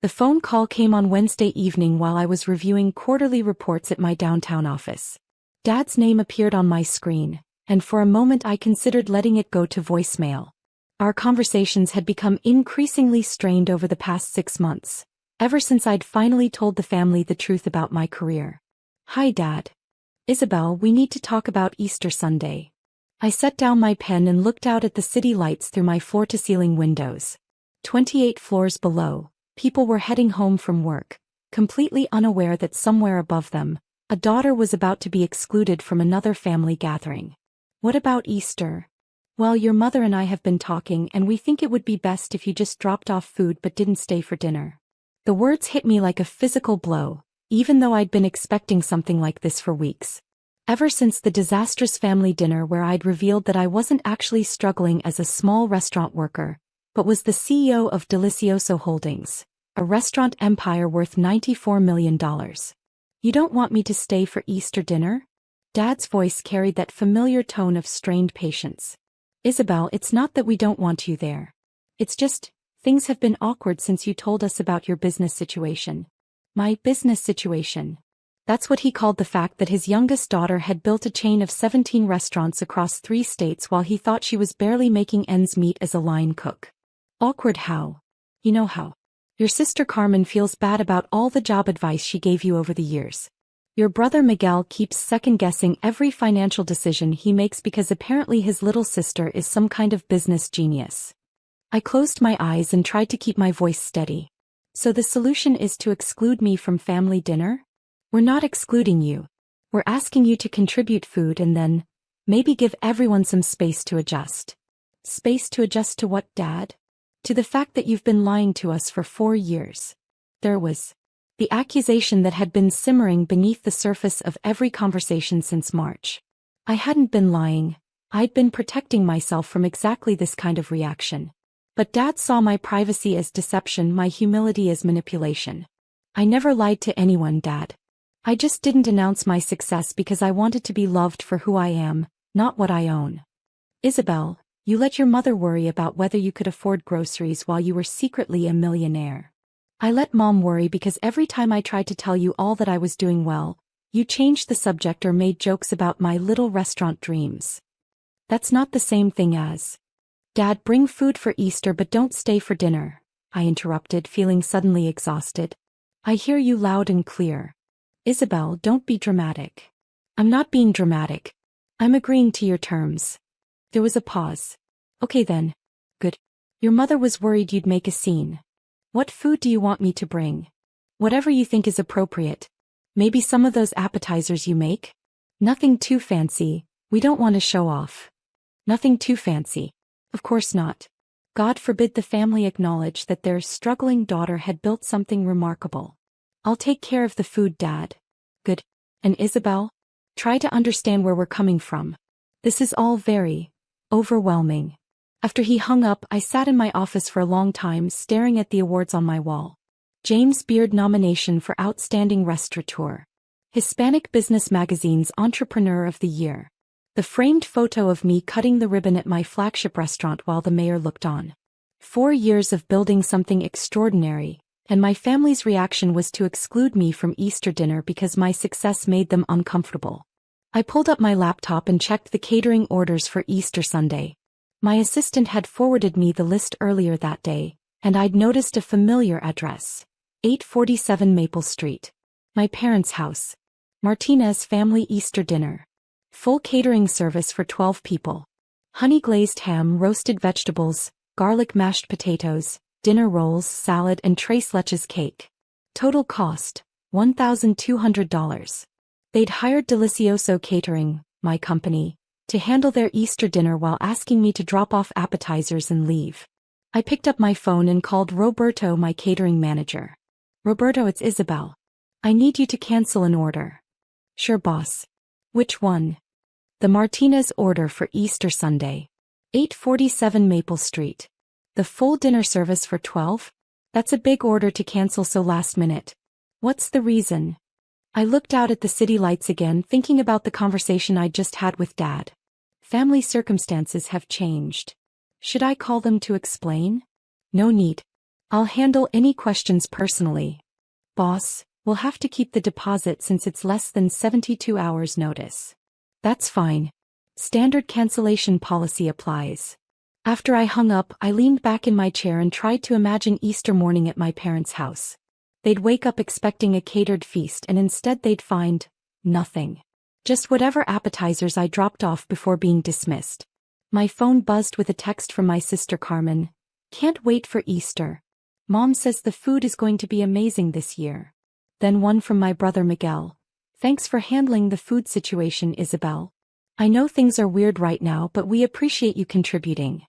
The phone call came on Wednesday evening while I was reviewing quarterly reports at my downtown office. Dad's name appeared on my screen, and for a moment I considered letting it go to voicemail. Our conversations had become increasingly strained over the past 6 months, ever since I'd finally told the family the truth about my career. "Hi, Dad. Isabel, we need to talk about Easter Sunday." I set down my pen and looked out at the city lights through my floor-to-ceiling windows. 28 floors below, people were heading home from work, completely unaware that somewhere above them, a daughter was about to be excluded from another family gathering. "What about Easter?" "Well, your mother and I have been talking and we think it would be best if you just dropped off food but didn't stay for dinner." The words hit me like a physical blow, even though I'd been expecting something like this for weeks. Ever since the disastrous family dinner where I'd revealed that I wasn't actually struggling as a small restaurant worker, but was the CEO of Delicioso Holdings, a restaurant empire worth $94 million. "You don't want me to stay for Easter dinner?" Dad's voice carried that familiar tone of strained patience. "Isabel, it's not that we don't want you there. It's just, things have been awkward since you told us about your business situation." "My business situation?" That's what he called the fact that his youngest daughter had built a chain of 17 restaurants across 3 states while he thought she was barely making ends meet as a line cook. "Awkward how?" "You know how. Your sister Carmen feels bad about all the job advice she gave you over the years. Your brother Miguel keeps second-guessing every financial decision he makes because apparently his little sister is some kind of business genius." I closed my eyes and tried to keep my voice steady. "So the solution is to exclude me from family dinner?" "We're not excluding you. We're asking you to contribute food and then, maybe give everyone some space to adjust." "Space to adjust to what, Dad?" "To the fact that you've been lying to us for 4 years. There was the accusation that had been simmering beneath the surface of every conversation since March. I hadn't been lying. I'd been protecting myself from exactly this kind of reaction. But Dad saw my privacy as deception, my humility as manipulation. "I never lied to anyone, Dad. I just didn't announce my success because I wanted to be loved for who I am, not what I own." "Isabel, you let your mother worry about whether you could afford groceries while you were secretly a millionaire." "I let Mom worry because every time I tried to tell you all that I was doing well, you changed the subject or made jokes about my little restaurant dreams." "That's not the same thing as—" "Dad, bring food for Easter but don't stay for dinner," I interrupted, feeling suddenly exhausted. "I hear you loud and clear." "Isabel, don't be dramatic." "I'm not being dramatic. I'm agreeing to your terms." There was a pause. "Okay then. Good. Your mother was worried you'd make a scene. What food do you want me to bring?" "Whatever you think is appropriate. Maybe some of those appetizers you make?" "Nothing too fancy. We don't want to show off." "Nothing too fancy. Of course not. God forbid the family acknowledge that their struggling daughter had built something remarkable. I'll take care of the food, Dad." "Good. And Isabel? Try to understand where we're coming from. This is all very overwhelming." After he hung up, I sat in my office for a long time staring at the awards on my wall. James Beard nomination for Outstanding Restaurateur. Hispanic Business Magazine's Entrepreneur of the Year. The framed photo of me cutting the ribbon at my flagship restaurant while the mayor looked on. 4 years of building something extraordinary, and my family's reaction was to exclude me from Easter dinner because my success made them uncomfortable. I pulled up my laptop and checked the catering orders for Easter Sunday. My assistant had forwarded me the list earlier that day, and I'd noticed a familiar address. 847 Maple Street. My parents' house. Martinez Family Easter Dinner. Full catering service for 12 people. Honey glazed ham, roasted vegetables, garlic mashed potatoes, dinner rolls, salad and tres leches cake. Total cost, $1,200. They'd hired Delicioso Catering, my company, to handle their Easter dinner while asking me to drop off appetizers and leave. I picked up my phone and called Roberto, my catering manager. "Roberto, it's Isabel. I need you to cancel an order." "Sure, boss." "Which one?" "The Martinez order for Easter Sunday. 847 Maple Street. The full dinner service for 12? That's a big order to cancel so last minute." "What's the reason?" I looked out at the city lights again, thinking about the conversation I'd just had with Dad. Family circumstances have changed. Should I call them to explain? No need. I'll handle any questions personally. Boss, we'll have to keep the deposit since it's less than 72 hours notice. That's fine. Standard cancellation policy applies. After I hung up, I leaned back in my chair and tried to imagine Easter morning at my parents' house. They'd wake up expecting a catered feast and instead they'd find nothing. Just whatever appetizers I dropped off before being dismissed. My phone buzzed with a text from my sister Carmen. Can't wait for Easter. Mom says the food is going to be amazing this year. Then one from my brother Miguel. Thanks for handling the food situation, Isabel. I know things are weird right now, but we appreciate you contributing.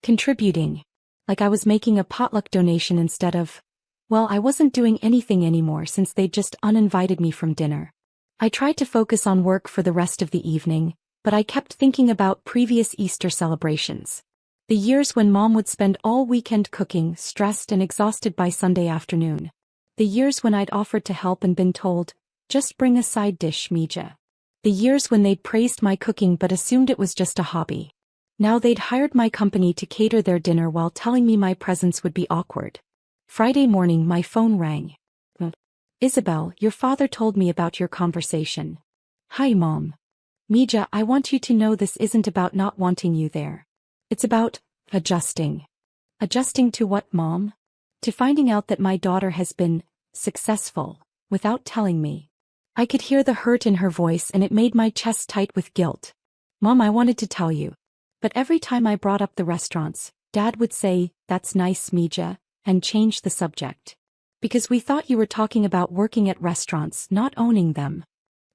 Contributing. Like I was making a potluck donation instead of... Well, I wasn't doing anything anymore since they'd just uninvited me from dinner. I tried to focus on work for the rest of the evening, but I kept thinking about previous Easter celebrations. The years when Mom would spend all weekend cooking, stressed and exhausted by Sunday afternoon. The years when I'd offered to help and been told, just bring a side dish, Mija. The years when they'd praised my cooking but assumed it was just a hobby. Now they'd hired my company to cater their dinner while telling me my presence would be awkward. Friday morning my phone rang. Isabel, your father told me about your conversation. Hi, Mom. Mija, I want you to know this isn't about not wanting you there. It's about adjusting. Adjusting to what, Mom? To finding out that my daughter has been successful without telling me. I could hear the hurt in her voice and it made my chest tight with guilt. Mom, I wanted to tell you. But every time I brought up the restaurants, Dad would say, that's nice, Mija, and change the subject. Because we thought you were talking about working at restaurants, not owning them.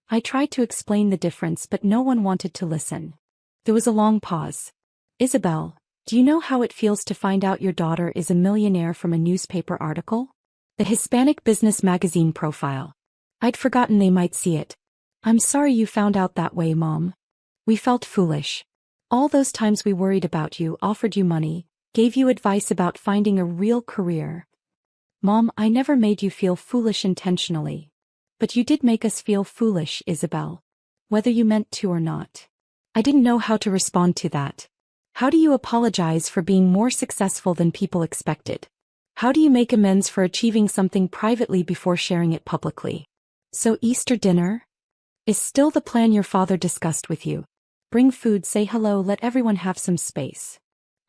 I tried to explain the difference but no one wanted to listen. There was a long pause. Isabel, do you know how it feels to find out your daughter is a millionaire from a newspaper article? The Hispanic Business Magazine profile. I'd forgotten they might see it. I'm sorry you found out that way, Mom. We felt foolish. All those times we worried about you, offered you money, gave you advice about finding a real career. Mom, I never made you feel foolish intentionally. But you did make us feel foolish, Isabel. Whether you meant to or not. I didn't know how to respond to that. How do you apologize for being more successful than people expected? How do you make amends for achieving something privately before sharing it publicly? So Easter dinner? Is still the plan your father discussed with you. Bring food, say hello, let everyone have some space.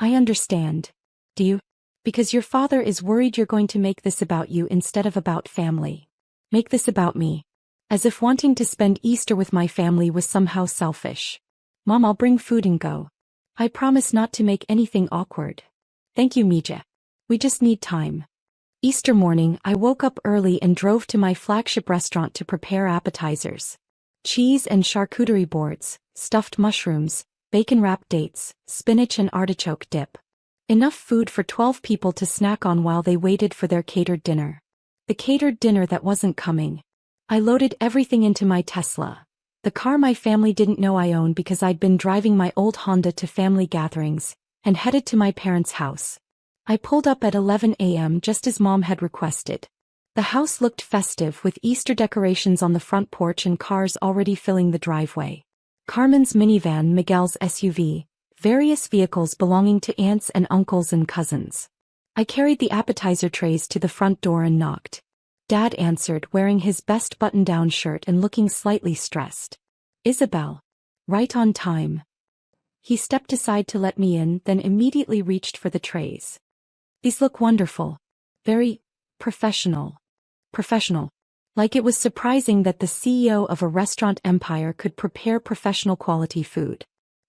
I understand. Do you? Because your father is worried you're going to make this about you instead of about family. Make this about me. As if wanting to spend Easter with my family was somehow selfish. Mom, I'll bring food and go. I promise not to make anything awkward. Thank you, Mija. We just need time. Easter morning, I woke up early and drove to my flagship restaurant to prepare appetizers. Cheese and charcuterie boards, stuffed mushrooms, bacon-wrapped dates, spinach and artichoke dip. Enough food for 12 people to snack on while they waited for their catered dinner. The catered dinner that wasn't coming. I loaded everything into my Tesla. The car my family didn't know I owned because I'd been driving my old Honda to family gatherings, and headed to my parents' house. I pulled up at 11 a.m. just as Mom had requested. The house looked festive with Easter decorations on the front porch and cars already filling the driveway. Carmen's minivan, Miguel's SUV, various vehicles belonging to aunts and uncles and cousins. I carried the appetizer trays to the front door and knocked. Dad answered, wearing his best button-down shirt and looking slightly stressed. Isabel. Right on time. He stepped aside to let me in, then immediately reached for the trays. These look wonderful. Very professional. Professional. Like it was surprising that the CEO of a restaurant empire could prepare professional quality food.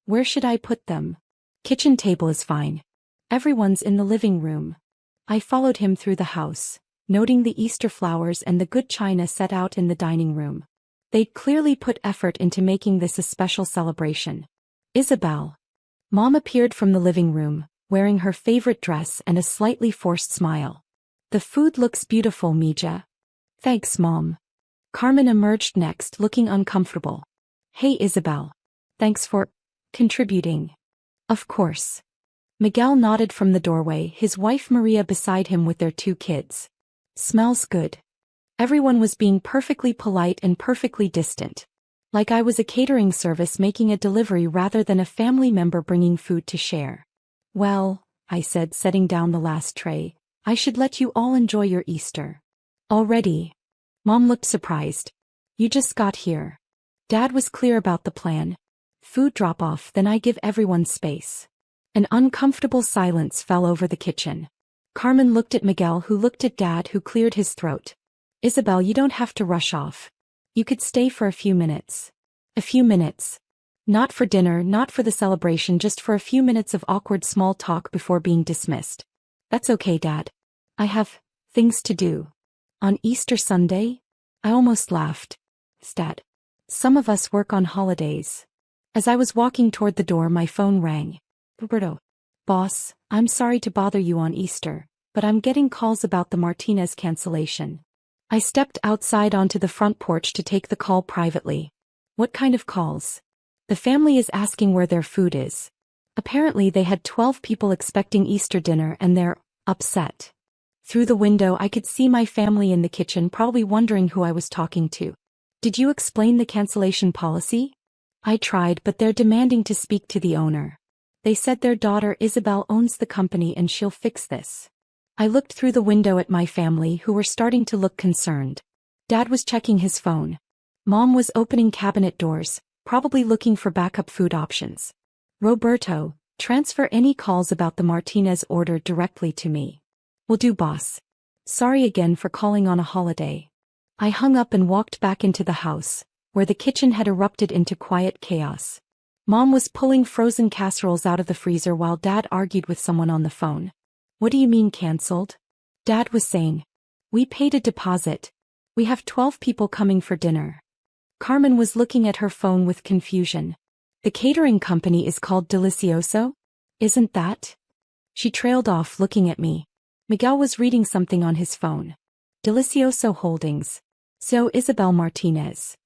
Where should I put them? Kitchen table is fine. Everyone's in the living room. I followed him through the house, noting the Easter flowers and the good china set out in the dining room. They'd clearly put effort into making this a special celebration. Isabel. Mom appeared from the living room, wearing her favorite dress and a slightly forced smile. The food looks beautiful, Mija. Thanks, Mom. Carmen emerged next, looking uncomfortable. Hey, Isabel. Thanks for contributing. Of course. Miguel nodded from the doorway, his wife Maria beside him with their 2 kids. Smells good. Everyone was being perfectly polite and perfectly distant. Like I was a catering service making a delivery rather than a family member bringing food to share. Well, I said, setting down the last tray, I should let you all enjoy your Easter. Already? Mom looked surprised. You just got here. Dad was clear about the plan. Food drop-off, then I give everyone space. An uncomfortable silence fell over the kitchen. Carmen looked at Miguel, who looked at Dad, who cleared his throat. Isabel, you don't have to rush off. You could stay for a few minutes. A few minutes. Not for dinner, not for the celebration, just for a few minutes of awkward small talk before being dismissed. That's okay, Dad. I have things to do. On Easter Sunday? I almost laughed. Dad. Some of us work on holidays. As I was walking toward the door, my phone rang. Roberto. Boss, I'm sorry to bother you on Easter, but I'm getting calls about the Martinez cancellation. I stepped outside onto the front porch to take the call privately. What kind of calls? The family is asking where their food is. Apparently they had 12 people expecting Easter dinner and they're upset. Through the window I could see my family in the kitchen, probably wondering who I was talking to. Did you explain the cancellation policy? I tried, but they're demanding to speak to the owner. They said their daughter Isabel owns the company and she'll fix this. I looked through the window at my family, who were starting to look concerned. Dad was checking his phone. Mom was opening cabinet doors, probably looking for backup food options. Roberto, transfer any calls about the Martinez order directly to me. Will do, boss. Sorry again for calling on a holiday. I hung up and walked back into the house, where the kitchen had erupted into quiet chaos. Mom was pulling frozen casseroles out of the freezer while Dad argued with someone on the phone. What do you mean canceled? Dad was saying. We paid a deposit. We have 12 people coming for dinner. Carmen was looking at her phone with confusion. The catering company is called Delicioso? Isn't that? She trailed off, looking at me. Miguel was reading something on his phone. Delicioso Holdings. So Isabel Martinez.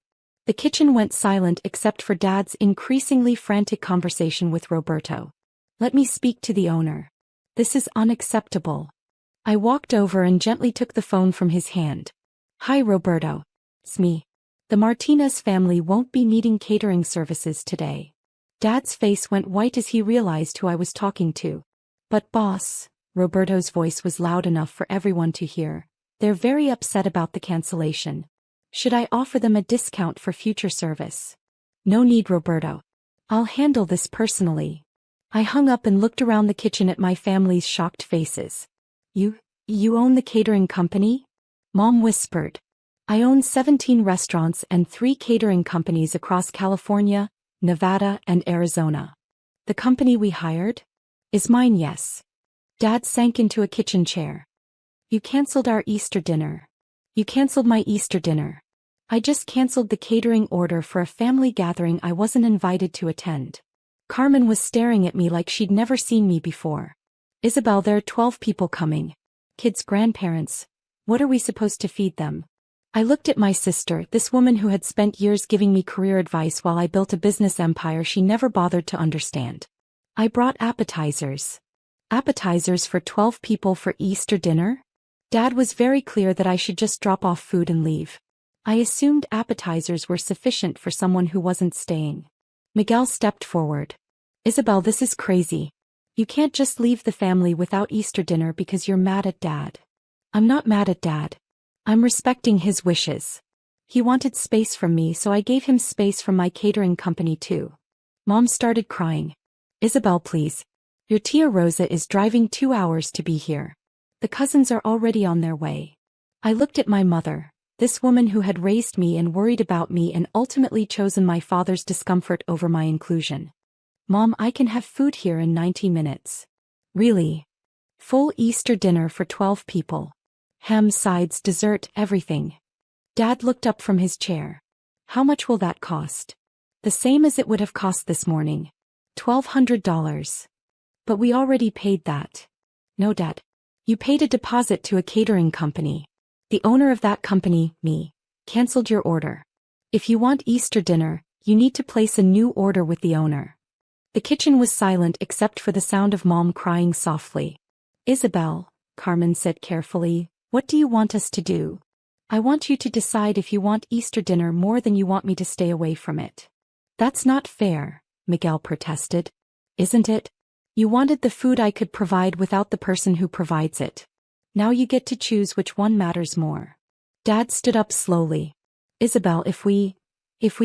The kitchen went silent except for Dad's increasingly frantic conversation with Roberto. Let me speak to the owner. This is unacceptable. I walked over and gently took the phone from his hand. Hi, Roberto. It's me. The Martinez family won't be needing catering services today. Dad's face went white as he realized who I was talking to. But boss, Roberto's voice was loud enough for everyone to hear. They're very upset about the cancellation. Should I offer them a discount for future service? No need, Roberto. I'll handle this personally. I hung up and looked around the kitchen at my family's shocked faces. You own the catering company? Mom whispered. I own 17 restaurants and 3 catering companies across California, Nevada, and Arizona. The company we hired? Is mine, yes. Dad sank into a kitchen chair. You canceled our Easter dinner. You canceled my Easter dinner. I just canceled the catering order for a family gathering I wasn't invited to attend. Carmen was staring at me like she'd never seen me before. Isabel, there are 12 people coming. Kids, grandparents. What are we supposed to feed them? I looked at my sister, this woman who had spent years giving me career advice while I built a business empire she never bothered to understand. I brought appetizers. Appetizers for 12 people for Easter dinner? Dad was very clear that I should just drop off food and leave. I assumed appetizers were sufficient for someone who wasn't staying. Miguel stepped forward. Isabel, this is crazy. You can't just leave the family without Easter dinner because you're mad at Dad. I'm not mad at Dad. I'm respecting his wishes. He wanted space from me, so I gave him space from my catering company too. Mom started crying. Isabel, please. Your tia Rosa is driving 2 hours to be here. The cousins are already on their way. I looked at my mother, this woman who had raised me and worried about me and ultimately chosen my father's discomfort over my inclusion. Mom, I can have food here in 90 minutes. Really? Full Easter dinner for 12 people. Ham, sides, dessert, everything. Dad looked up from his chair. How much will that cost? The same as it would have cost this morning. $1,200. But we already paid that. No, Dad. You paid a deposit to a catering company. The owner of that company, me, canceled your order. If you want Easter dinner, you need to place a new order with the owner. The kitchen was silent except for the sound of Mom crying softly. Isabel, Carmen said carefully, what do you want us to do? I want you to decide if you want Easter dinner more than you want me to stay away from it. That's not fair, Miguel protested. Isn't it? You wanted the food I could provide without the person who provides it. Now you get to choose which one matters more. Dad stood up slowly. Isabel, if we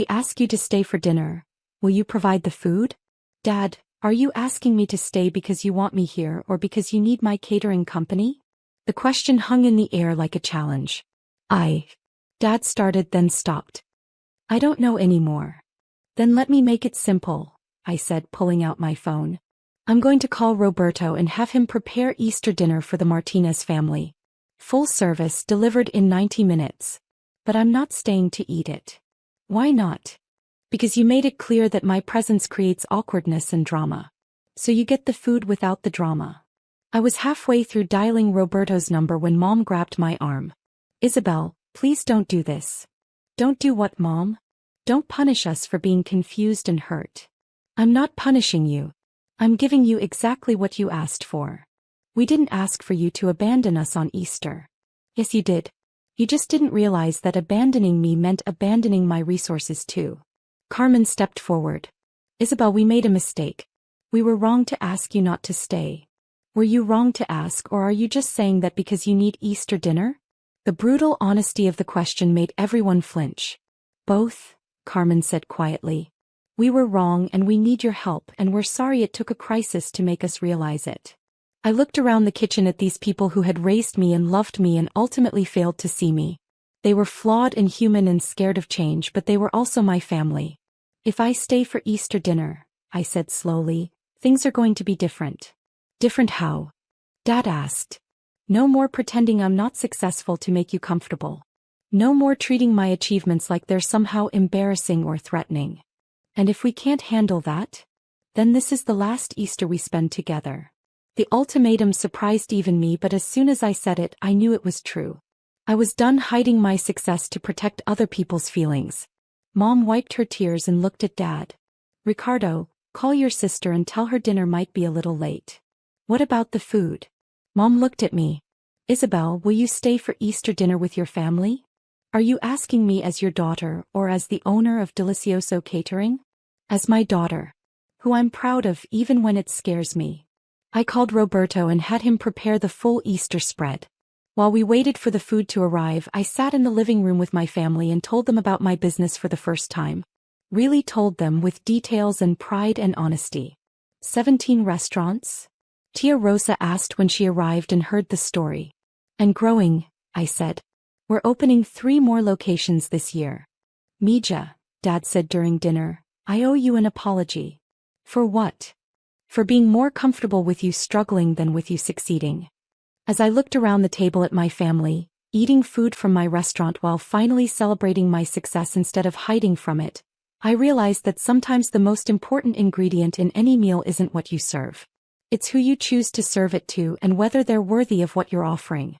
ask you to stay for dinner, will you provide the food? Dad, are you asking me to stay because you want me here or because you need my catering company? The question hung in the air like a challenge. Dad started then stopped. I don't know anymore. Then let me make it simple, I said, pulling out my phone. I'm going to call Roberto and have him prepare Easter dinner for the Martinez family. Full service, delivered in 90 minutes. But I'm not staying to eat it. Why not? Because you made it clear that my presence creates awkwardness and drama. So you get the food without the drama. I was halfway through dialing Roberto's number when Mom grabbed my arm. Isabel, please don't do this. Don't do what, Mom? Don't punish us for being confused and hurt. I'm not punishing you. I'm giving you exactly what you asked for. We didn't ask for you to abandon us on Easter. Yes, you did. You just didn't realize that abandoning me meant abandoning my resources too. Carmen stepped forward. Isabel, we made a mistake. We were wrong to ask you not to stay. Were you wrong to ask, or are you just saying that because you need Easter dinner? The brutal honesty of the question made everyone flinch. Both, Carmen said quietly. We were wrong and we need your help, and we're sorry it took a crisis to make us realize it. I looked around the kitchen at these people who had raised me and loved me and ultimately failed to see me. They were flawed and human and scared of change, but they were also my family. If I stay for Easter dinner, I said slowly, things are going to be different. Different how? Dad asked. No more pretending I'm not successful to make you comfortable. No more treating my achievements like they're somehow embarrassing or threatening. And if we can't handle that, then this is the last Easter we spend together. The ultimatum surprised even me, but as soon as I said it, I knew it was true. I was done hiding my success to protect other people's feelings. Mom wiped her tears and looked at Dad. Ricardo, call your sister and tell her dinner might be a little late. What about the food? Mom looked at me. Isabel, will you stay for Easter dinner with your family? Are you asking me as your daughter or as the owner of Delicioso Catering? As my daughter. Who I'm proud of even when it scares me. I called Roberto and had him prepare the full Easter spread. While we waited for the food to arrive, I sat in the living room with my family and told them about my business for the first time. Really told them with details and pride and honesty. 17 restaurants? Tia Rosa asked when she arrived and heard the story. And growing, I said. We're opening 3 more locations this year. Mija, Dad said during dinner, I owe you an apology. For what? For being more comfortable with you struggling than with you succeeding. As I looked around the table at my family, eating food from my restaurant while finally celebrating my success instead of hiding from it, I realized that sometimes the most important ingredient in any meal isn't what you serve. It's who you choose to serve it to and whether they're worthy of what you're offering.